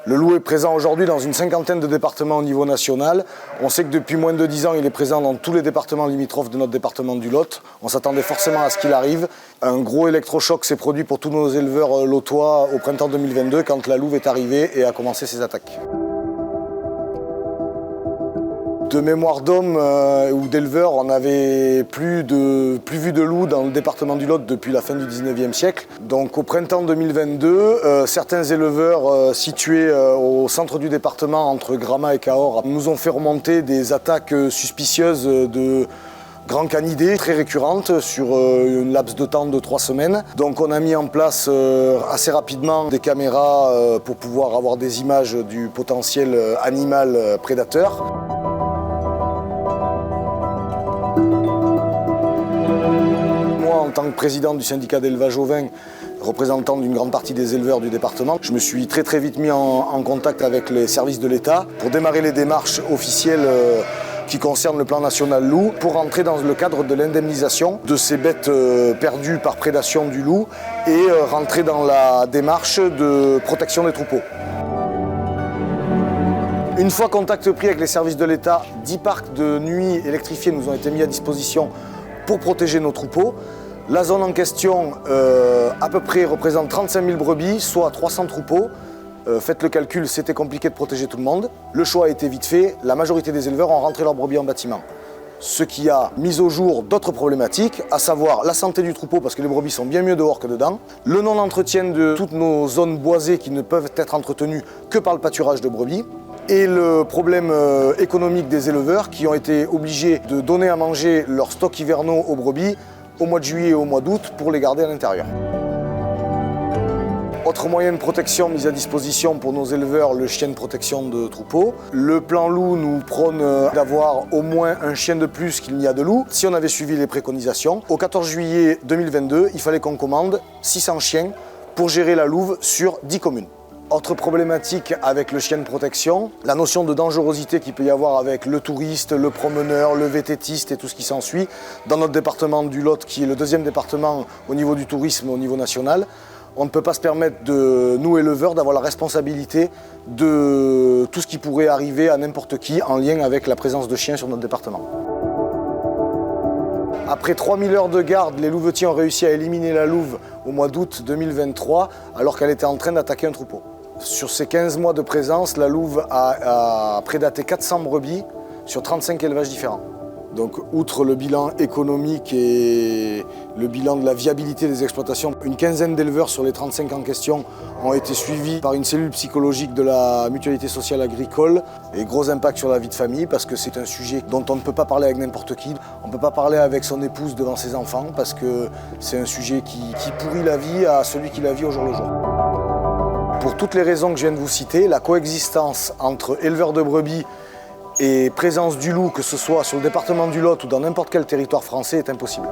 Le loup est présent aujourd'hui dans une cinquantaine de départements au niveau national. On sait que depuis moins de 10 ans, il est présent dans tous les départements limitrophes de notre département du Lot. On s'attendait forcément à ce qu'il arrive. Un gros électrochoc s'est produit pour tous nos éleveurs lotois au printemps 2022 quand la louve est arrivée et a commencé ses attaques. De mémoire d'homme ou d'éleveurs, on n'avait plus vu de loup dans le département du Lot depuis la fin du 19e siècle. Donc au printemps 2022, certains éleveurs situés au centre du département, entre Gramat et Cahors, nous ont fait remonter des attaques suspicieuses de grands canidés très récurrentes sur un laps de temps de 3 semaines. Donc on a mis en place assez rapidement des caméras pour pouvoir avoir des images du potentiel animal prédateur. Moi, en tant que président du syndicat d'élevage ovin, représentant d'une grande partie des éleveurs du département, je me suis très vite mis en contact avec les services de l'État pour démarrer les démarches officielles qui concernent le plan national loup, pour rentrer dans le cadre de l'indemnisation de ces bêtes perdues par prédation du loup et rentrer dans la démarche de protection des troupeaux. Une fois contact pris avec les services de l'État, 10 parcs de nuit électrifiés nous ont été mis à disposition pour protéger nos troupeaux. La zone en question, à peu près, représente 35 000 brebis, soit 300 troupeaux. Faites le calcul, c'était compliqué de protéger tout le monde. Le choix a été vite fait, la majorité des éleveurs ont rentré leurs brebis en bâtiment. Ce qui a mis au jour d'autres problématiques, à savoir la santé du troupeau, parce que les brebis sont bien mieux dehors que dedans, le non-entretien de toutes nos zones boisées qui ne peuvent être entretenues que par le pâturage de brebis, et le problème économique des éleveurs qui ont été obligés de donner à manger leurs stocks hivernaux aux brebis au mois de juillet et au mois d'août pour les garder à l'intérieur. Autre moyen de protection mis à disposition pour nos éleveurs, le chien de protection de troupeau. Le plan loup nous prône d'avoir au moins un chien de plus qu'il n'y a de loup. Si on avait suivi les préconisations, au 14 juillet 2022, il fallait qu'on commande 600 chiens pour gérer la louve sur 10 communes. Autre problématique avec le chien de protection, la notion de dangerosité qu'il peut y avoir avec le touriste, le promeneur, le vététiste et tout ce qui s'ensuit. Dans notre département du Lot, qui est le deuxième département au niveau du tourisme au niveau national, on ne peut pas se permettre, de nous éleveurs, d'avoir la responsabilité de tout ce qui pourrait arriver à n'importe qui en lien avec la présence de chiens sur notre département. Après 3000 heures de garde, les louvetiers ont réussi à éliminer la louve au mois d'août 2023 alors qu'elle était en train d'attaquer un troupeau. Sur ces 15 mois de présence, la louve a prédaté 400 brebis sur 35 élevages différents. Donc, outre le bilan économique et le bilan de la viabilité des exploitations, une quinzaine d'éleveurs sur les 35 en question ont été suivis par une cellule psychologique de la mutualité sociale agricole et gros impact sur la vie de famille parce que c'est un sujet dont on ne peut pas parler avec n'importe qui. On ne peut pas parler avec son épouse devant ses enfants parce que c'est un sujet qui pourrit la vie à celui qui la vit au jour le jour. Pour toutes les raisons que je viens de vous citer, la coexistence entre éleveurs de brebis et présence du loup, que ce soit sur le département du Lot ou dans n'importe quel territoire français, est impossible.